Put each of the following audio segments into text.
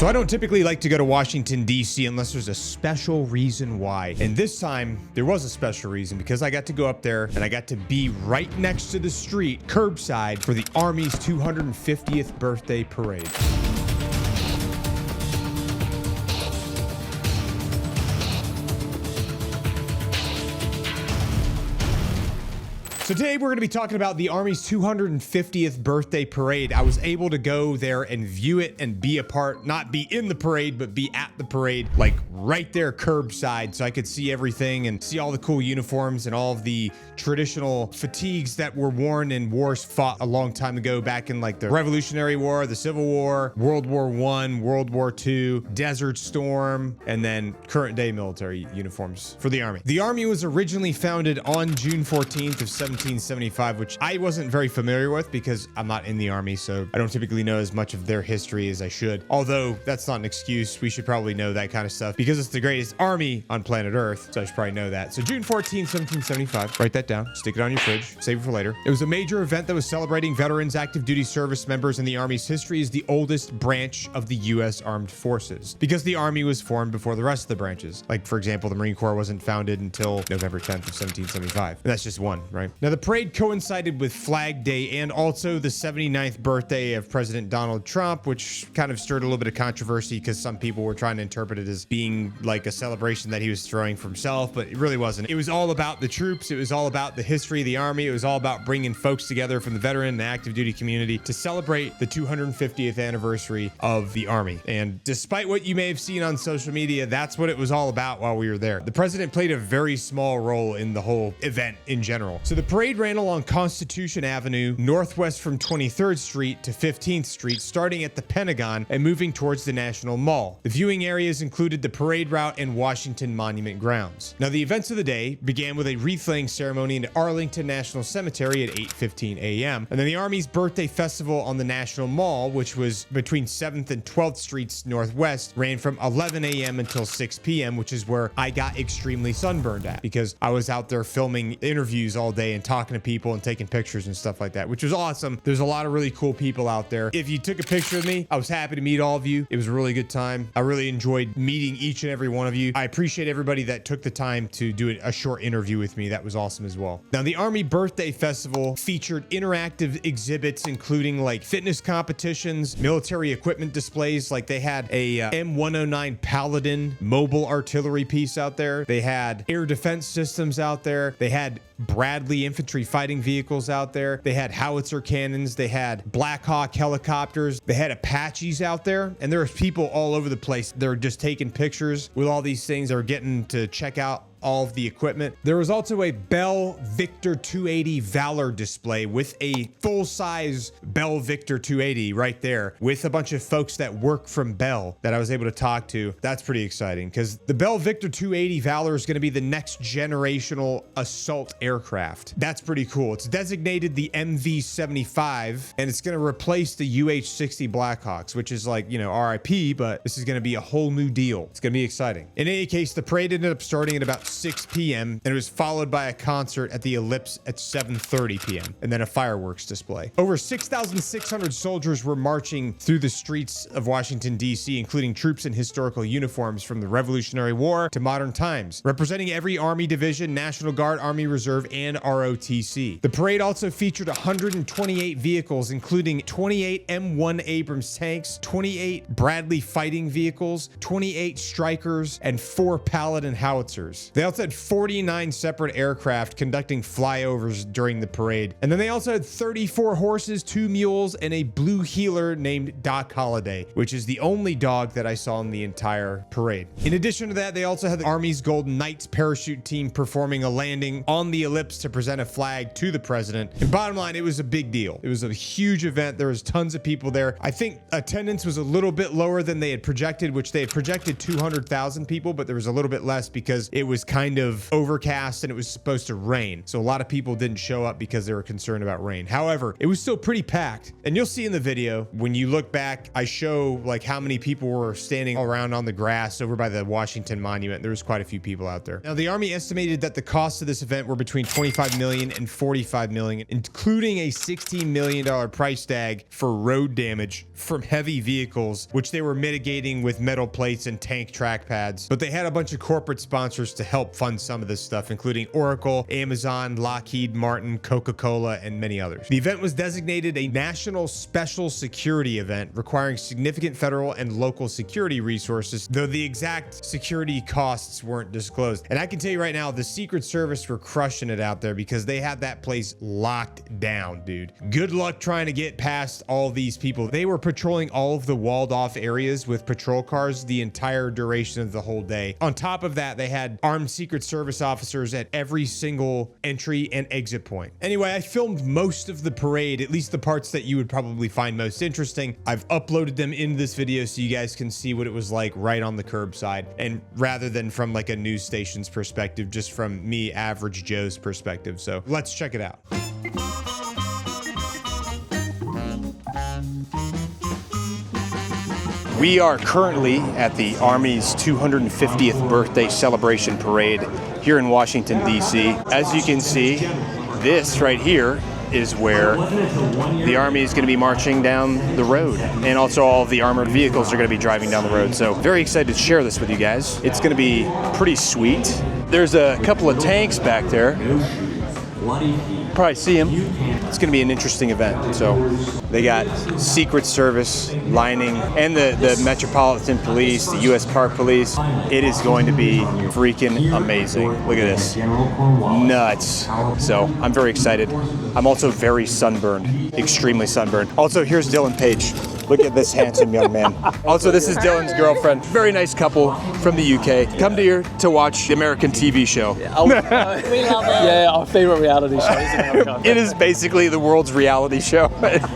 So I don't typically like to go to Washington, D.C. unless there's a special reason why. And this time, there was a special reason because I got to go up there and I got to be right next to the street, curbside, for the Army's 250th birthday parade. So today we're going to be talking about the Army's 250th birthday parade. I was able to go there and view it and be a part, not be in the parade, but be at the parade, like right there curbside, so I could see everything and see all the cool uniforms and all of the traditional fatigues that were worn in wars fought a long time ago, back in like the Revolutionary War, the Civil War, World War I, World War II, Desert Storm, and then current day military uniforms for the Army. The Army was originally founded on June 14th of 1775, which I wasn't very familiar with because I'm not in the Army, so I don't typically know as much of their history as I should. Although that's not an excuse. We should probably know that kind of stuff because it's the greatest army on planet Earth, so I should probably know that. So June 14th, 1775, write that down, stick it on your fridge, save it for later. It was a major event that was celebrating veterans, active duty service members, and the Army's history is the oldest branch of the U.S. Armed Forces because the Army was formed before the rest of the branches. Like, for example, the Marine Corps wasn't founded until November 10th of 1775. And that's just one, right? Now, the parade coincided with Flag Day and also the 79th birthday of President Donald Trump, which kind of stirred a little bit of controversy because some people were trying to interpret it as being like a celebration that he was throwing for himself, but it really wasn't. It was all about the troops. It was all about the history of the Army. It was all about bringing folks together from the veteran and active duty community to celebrate the 250th anniversary of the Army. And despite what you may have seen on social media, that's what it was all about while we were there. The president played a very small role in the whole event in general. So the parade ran along Constitution Avenue, northwest from 23rd Street to 15th Street, starting at the Pentagon and moving towards the National Mall. The viewing areas included the parade route and Washington Monument grounds. Now, the events of the day began with a wreath-laying ceremony in Arlington National Cemetery at 8:15 a.m. And then the Army's birthday festival on the National Mall, which was between 7th and 12th Streets Northwest, ran from 11 a.m. until 6 p.m., which is where I got extremely sunburned at because I was out there filming interviews all day and talking to people and taking pictures and stuff like that, which was awesome. There's a lot of really cool people out there. If you took a picture of me, I was happy to meet all of you. It was a really good time. I really enjoyed meeting each and every one of you. I appreciate everybody that took the time to do a short interview with me. That was awesome as well. Now, the Army Birthday Festival featured interactive exhibits, including like fitness competitions, military equipment displays. Like they had a M109 Paladin mobile artillery piece out there. They had air defense systems out there. They had Bradley infantry fighting vehicles out there. They had howitzer cannons. They had Black Hawk helicopters. They had Apaches out there. And there was people all over the place. They're just taking pictures with all these things. They're getting to check out all of the equipment. There was also a Bell Victor 280 Valor display with a full-size Bell Victor 280 right there with a bunch of folks that work from Bell that I was able to talk to. That's pretty exciting because the Bell Victor 280 Valor is going to be the next generational assault aircraft. That's pretty cool. It's designated the MV-75 and it's going to replace the UH-60 Blackhawks, which is like, you know, RIP, but this is going to be a whole new deal. It's going to be exciting. In any case, the parade ended up starting at about 6 p.m. and it was followed by a concert at the Ellipse at 7:30 p.m. and then a fireworks display. Over 6,600 soldiers were marching through the streets of Washington, D.C., including troops in historical uniforms from the Revolutionary War to modern times, representing every Army division, National Guard, Army Reserve, and ROTC. The parade also featured 128 vehicles, including 28 M1 Abrams tanks, 28 Bradley fighting vehicles, 28 Strykers, and 4 Paladin howitzers. They also had 49 separate aircraft conducting flyovers during the parade. And then they also had 34 horses, 2 mules, and a blue heeler named Doc Holliday, which is the only dog that I saw in the entire parade. In addition to that, they also had the Army's Golden Knights parachute team performing a landing on the Ellipse to present a flag to the president. And bottom line, it was a big deal. It was a huge event. There was tons of people there. I think attendance was a little bit lower than they had projected, which they had projected 200,000 people, but there was a little bit less because it was kind of overcast and it was supposed to rain. So a lot of people didn't show up because they were concerned about rain. However, it was still pretty packed. And you'll see in the video, when you look back, I show like how many people were standing around on the grass over by the Washington Monument. There was quite a few people out there. Now, the Army estimated that the costs of this event were between $25 million and $45 million, including a $16 million price tag for road damage from heavy vehicles, which they were mitigating with metal plates and tank track pads. But they had a bunch of corporate sponsors to help fund some of this stuff, including Oracle, Amazon, Lockheed Martin, Coca-Cola, and many others. The event was designated a national special security event, requiring significant federal and local security resources, though the exact security costs weren't disclosed. And I can tell you right now, the Secret Service were crushing it out there because they had that place locked down, dude. Good luck trying to get past all these people. They were patrolling all of the walled off areas with patrol cars the entire duration of the whole day. On top of that, they had armed Secret Service officers at every single entry and exit point. Anyway, I filmed most of the parade, at least the parts that you would probably find most interesting. I've uploaded them into this video so you guys can see what it was like right on the curbside, and rather than from like a news station's perspective, just from me, average Joe's perspective. So let's check it out. We are currently at the Army's 250th birthday celebration parade here in Washington, D.C. As you can see, this right here is where the Army is going to be marching down the road, and also all of the armored vehicles are going to be driving down the road. So very excited to share this with you guys. It's going to be pretty sweet. There's a couple of tanks back there. Probably see them. It's going to be an interesting event. So they got Secret Service lining and the Metropolitan Police, the U.S. Park Police. It is going to be freaking amazing. Look at this. Nuts. So I'm very excited. I'm also very sunburned, extremely sunburned. Also, here's Dylan Page. Look at this handsome young man. Also, this is Dylan's girlfriend. Very nice couple from the UK. Come to here to watch the American TV show. We love it. Yeah, our favorite reality show is America. It is basically the world's reality show.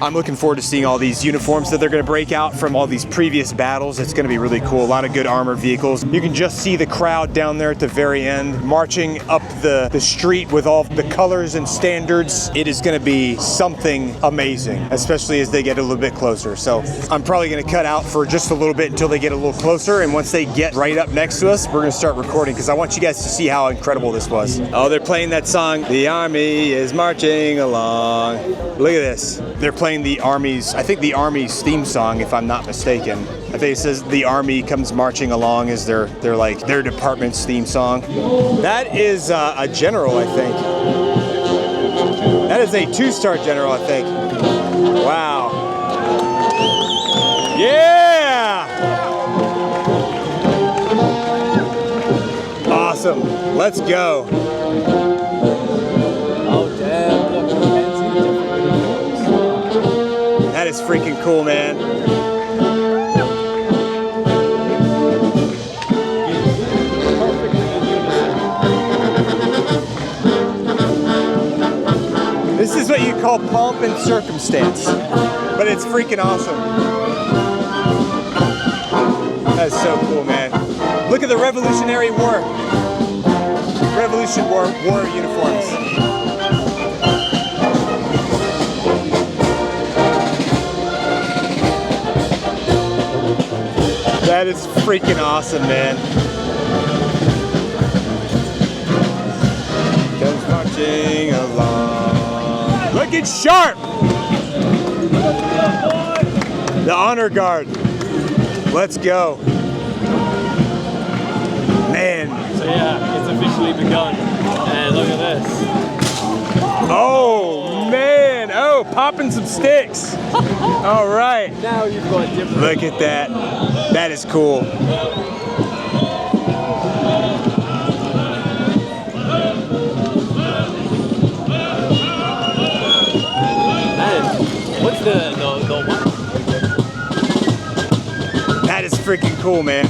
I'm looking forward to seeing all these uniforms that they're going to break out from all these previous battles. It's going to be really cool. A lot of good armored vehicles. You can just see the crowd down there at the very end, marching up the street with all the colors and standards. It is going to be something amazing, especially as they get a little bit closer. So I'm probably going to cut out for just a little bit until they get a little closer, and once they get right up next to us, we're going to start recording because I want you guys to see how incredible this was. Oh, they're playing that song, "The Army is Marching Along." Look at this. They're playing the Army's, I think the Army's theme song, if I'm not mistaken. I think it says "The Army Comes Marching Along" is their department's theme song. That is a general, I think. That is a 2-star general, I think. Wow. Yeah! Awesome. Let's go. Oh, damn. Look, you can see the different. That is freaking cool, man. This is what you call pomp and circumstance, but it's freaking awesome. That's so cool, man. Look at the Revolutionary War. Revolution War uniforms. That is freaking awesome, man. Comes marching along. Looking sharp. The honor guard. Let's go. Man. So yeah, it's officially begun. And look at this. Oh, man. Oh, popping some sticks. All right. Now you've got different. Look at that. That is cool. Man, what's the one? That is freaking cool, man.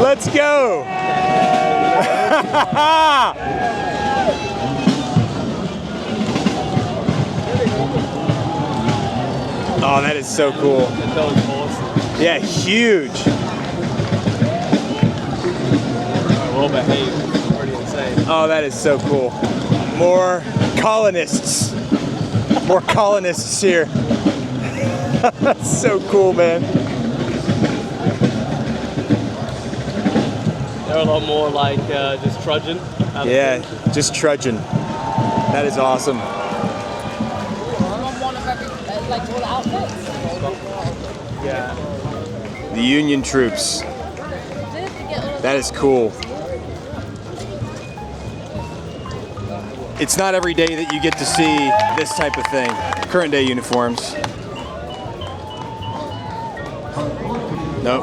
Let's go. Oh, that is so cool. That was awesome. Yeah, huge. Well behaved. Pretty insane. Oh, that is so cool. More colonists. More colonists here. That's so cool, man. They're a lot more like just trudging. Yeah, just trudging. That is awesome. Like all the outfits. Yeah. The Union troops. That is cool. It's not every day that you get to see this type of thing. Current day uniforms. Nope.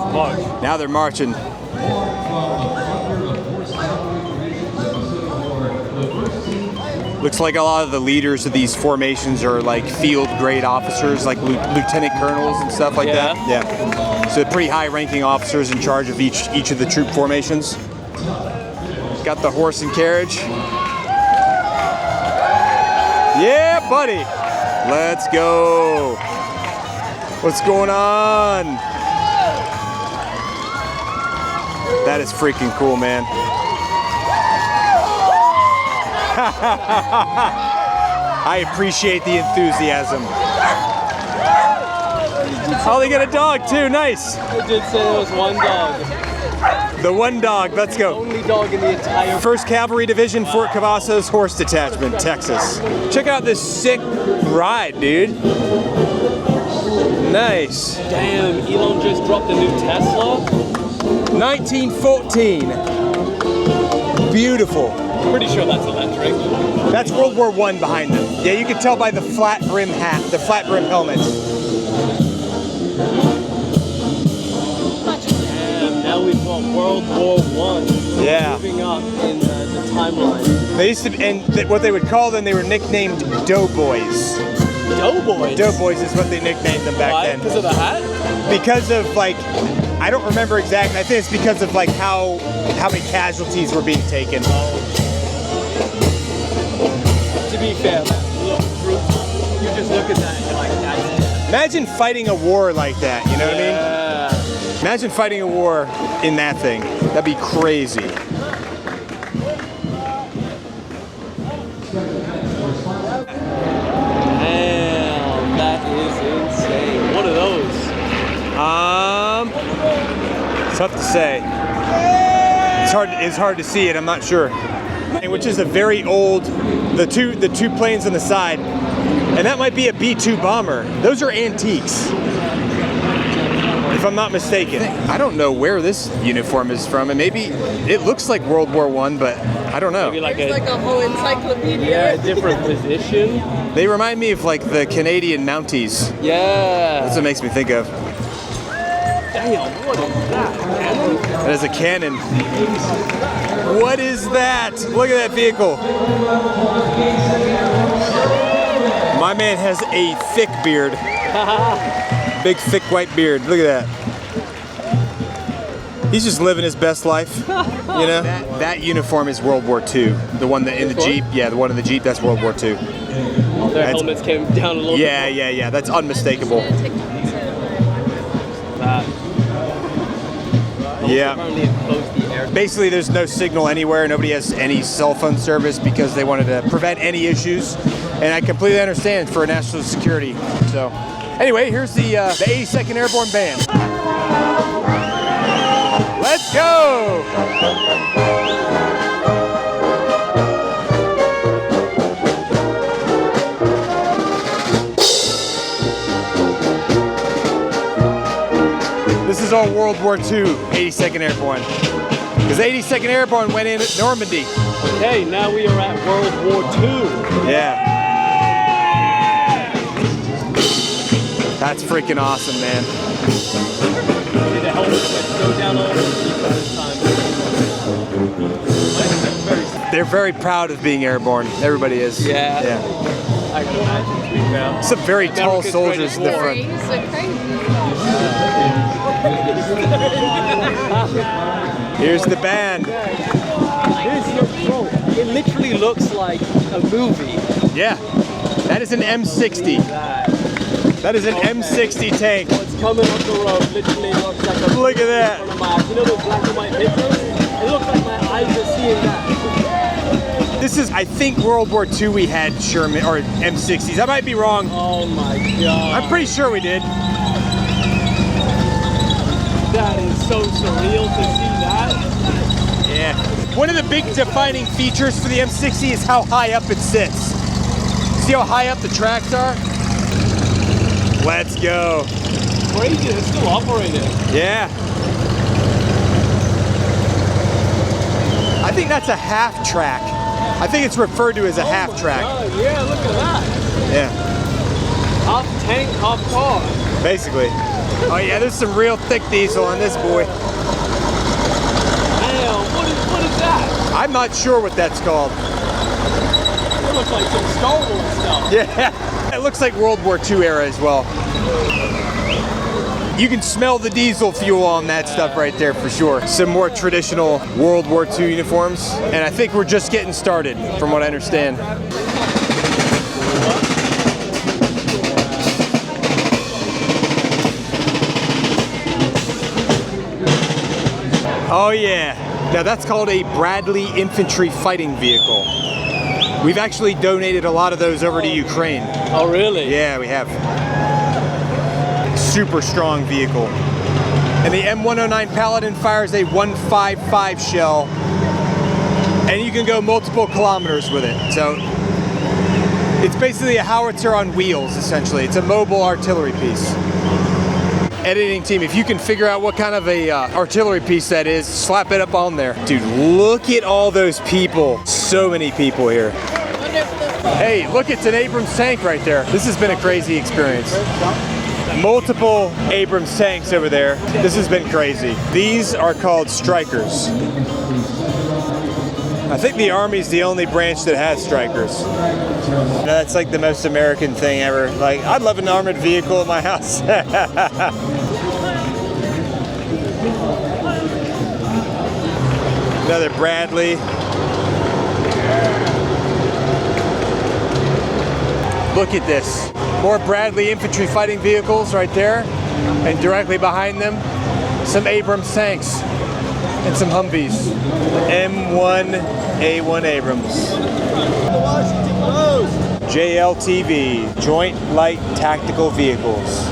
Now they're marching. Looks like a lot of the leaders of these formations are like field grade officers, like lieutenant colonels and stuff like that. Yeah. So pretty high ranking officers in charge of each of the troop formations. Got the horse and carriage. Yeah, buddy. Let's go. What's going on? That is freaking cool, man. I appreciate the enthusiasm. Oh, they got a dog too. Nice. They did say there was one dog. The one dog. Let's go. Only dog in the entire. 1st Cavalry Division, Fort Cavazos Horse Detachment, Texas. Check out this sick ride, dude. Nice. Damn, Elon just dropped a new Tesla. 1914. Beautiful. Pretty sure that's electric. That's World War I behind them. Yeah, you can tell by the flat brim hat, the flat brim helmet. Damn, now we've got World War I. Yeah. Moving up in the timeline. They used to, and what they would call them, they were nicknamed Doughboys. Doughboys? Doughboys is what they nicknamed them back Why? then. Because of the hat? Because of like, I don't remember exactly. I think it's because of like how many casualties were being taken. To be fair, you just look at that and you're like, that's. Imagine fighting a war like that, you know what I mean? Imagine fighting a war in that thing. That'd be crazy. Damn, that is insane. What are those? It's tough to say. It's hard to see it, I'm not sure. Which is a very old, the two planes on the side, and that might be a B-2 bomber. Those are antiques, if I'm not mistaken. I don't know where this uniform is from, and maybe it looks like World War I, but I don't know. Maybe like It's like a whole encyclopedia. yeah, a different position. They remind me of like the Canadian Mounties. Yeah. That's what makes me think of. Damn, what is that? Cannon? That is a cannon. What is that? Look at that vehicle. My man has a thick beard. Big, thick white beard. Look at that. He's just living his best life, you know? That uniform is World War II. The one that in the Jeep, yeah, the one in the Jeep, that's World War II. Their helmets came down a little bit. Yeah, that's unmistakable. Yeah. Basically, there's no signal anywhere. Nobody has any cell phone service because they wanted to prevent any issues. And I completely understand for national security. So, anyway, here's the 82nd Airborne Band. Let's go! This is all World War II, 82nd Airborne. Because 82nd Airborne went in at Normandy. Okay, now we are at World War II. Yeah. That's freaking awesome, man. See the helmets go down all the time. They're very proud of being airborne. Everybody is. Yeah. Yeah. I can imagine, to be fair. Some very tall America's soldiers in the front. He's so crazy. Here's the band. Bro, it literally looks like a movie. Yeah, that is an M60. That is an M60 tank. It's coming up the road, literally looks like a Look at that. You know those black and white pictures? It looks like my eyes are seeing that. This is, I think, World War II we had Sherman, or M60s. I might be wrong. Oh my God. I'm pretty sure we did. That is so surreal to see that. Yeah. One of the big defining features for the M60 is how high up it sits. See how high up the tracks are? Let's go. Crazy, it's still operating. Yeah. I think that's a half track. I think it's referred to as a half track. God, yeah, look at that. Yeah. Half tank, half car. Basically. Oh yeah, there's some real thick diesel on this boy. Damn, what is that? I'm not sure what that's called. It looks like some Star Wars stuff. Yeah. It looks like World War II era as well. You can smell the diesel fuel on that stuff right there for sure. Some more traditional World War II uniforms. And I think we're just getting started from what I understand. Oh yeah. Now that's called a Bradley infantry fighting vehicle. We've actually donated a lot of those over to Ukraine. Oh really? Yeah, we have. Super strong vehicle. And the M109 Paladin fires a 155 shell, and you can go multiple kilometers with it. So it's basically a howitzer on wheels, essentially. It's a mobile artillery piece. Editing team, if you can figure out what kind of a artillery piece that is, slap it up on there. Dude, look at all those people. So many people here. Hey, look, it's an Abrams tank right there. This has been a crazy experience. Multiple Abrams tanks over there. This has been crazy. These are called Strikers. I think the Army's the only branch that has Strikers. That's like the most American thing ever. Like, I'd love an armored vehicle in my house. Another Bradley. Look at this. More Bradley infantry fighting vehicles right there. And directly behind them, some Abrams tanks and some Humvees. M1A1 Abrams. JLTV, Joint Light Tactical Vehicles.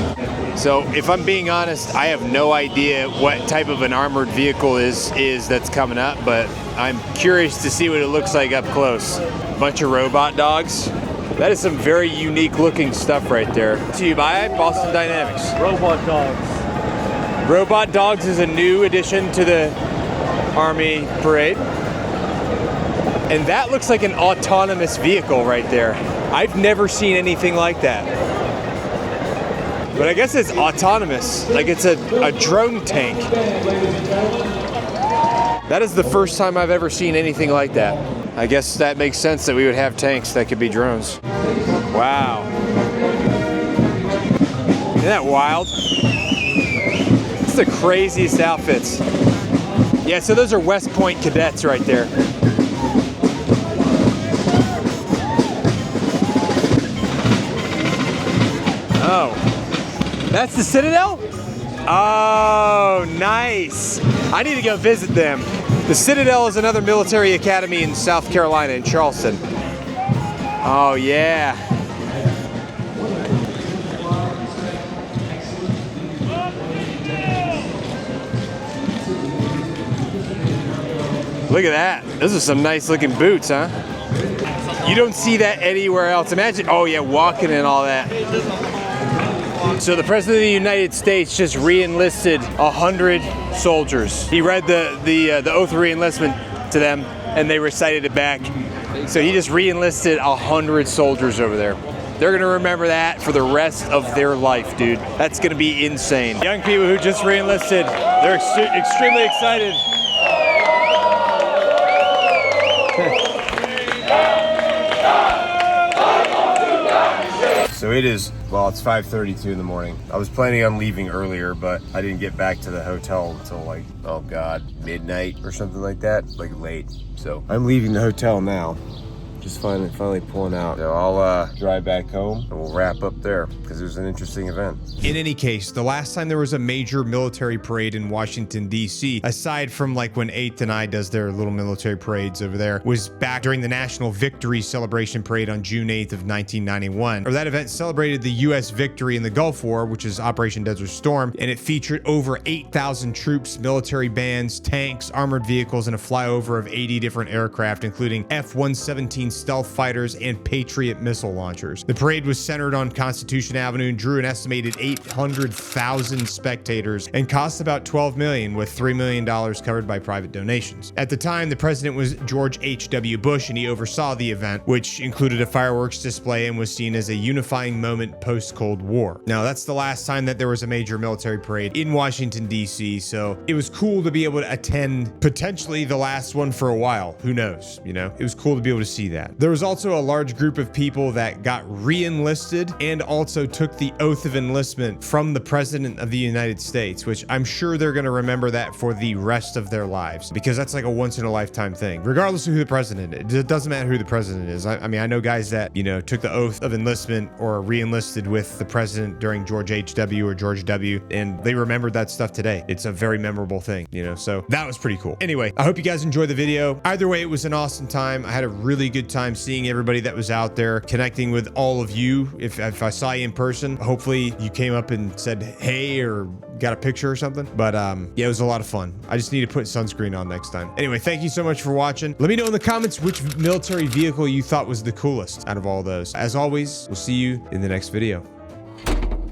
So if I'm being honest, I have no idea what type of an armored vehicle is that's coming up, but I'm curious to see what it looks like up close. Bunch of robot dogs. That is some very unique looking stuff right there. To you by Boston Dynamics. Robot dogs. Robot dogs is a new addition to the Army parade. And that looks like an autonomous vehicle right there. I've never seen anything like that. But I guess it's autonomous, like it's a drone tank. That is the first time I've ever seen anything like that. I guess that makes sense that we would have tanks that could be drones. Wow. Isn't that wild? It's the craziest outfits. Yeah, so those are West Point cadets right there. Oh, that's the Citadel? Oh, nice. I need to go visit them. The Citadel is another military academy in South Carolina, in Charleston. Oh, yeah. Look at that. Those are some nice looking boots, huh? You don't see that anywhere else. Imagine, oh yeah, walking and all that. So the President of the United States just re-enlisted 100 soldiers. He read the oath of re-enlistment to them, and they recited it back. So he just re-enlisted 100 soldiers over there. They're gonna remember that for the rest of their life, dude. That's gonna be insane. Young people who just re-enlisted, they're extremely excited. So it is, well, it's 5:32 in the morning. I was planning on leaving earlier, but I didn't get back to the hotel until like, oh God, midnight or something like that, like late. So I'm leaving the hotel now. Just finally pulling out. So I'll drive back home and we'll wrap up there because it was an interesting event. In any case, the last time there was a major military parade in Washington, D.C., aside from like when 8th and I does their little military parades over there, was back during the National Victory Celebration Parade on June 8th of 1991. Or that event celebrated the U.S. victory in the Gulf War, which is Operation Desert Storm, and it featured over 8,000 troops, military bands, tanks, armored vehicles, and a flyover of 80 different aircraft, including F-117 stealth fighters and Patriot missile launchers. The parade was centered on Constitution Avenue and drew an estimated 800,000 spectators and cost about $12 million, with $3 million covered by private donations. At the time, the president was George H.W. Bush, and he oversaw the event, which included a fireworks display and was seen as a unifying moment post-Cold War. Now, that's the last time that there was a major military parade in Washington, D.C., so it was cool to be able to attend potentially the last one for a while. Who knows, you know? It was cool to be able to see that. There was also a large group of people that got re-enlisted and also took the oath of enlistment from the President of the United States, which I'm sure they're going to remember that for the rest of their lives, because that's like a once-in-a-lifetime thing, regardless of who the president is. It doesn't matter who the president is. I mean, I know guys that, you know, took the oath of enlistment or re-enlisted with the president during George H.W. or George W., and they remembered that stuff today. It's a very memorable thing, you know, so that was pretty cool. Anyway, I hope you guys enjoyed the video. Either way, it was an awesome time. I had a really good time seeing everybody that was out there, connecting with all of you. If I saw you in person, hopefully you came up and said hey or got a picture or something. But yeah, it was a lot of fun. I just need to put sunscreen on next time. Anyway, thank you so much for watching. Let me know in the comments which military vehicle you thought was the coolest out of all those. As always, we'll see you in the next video.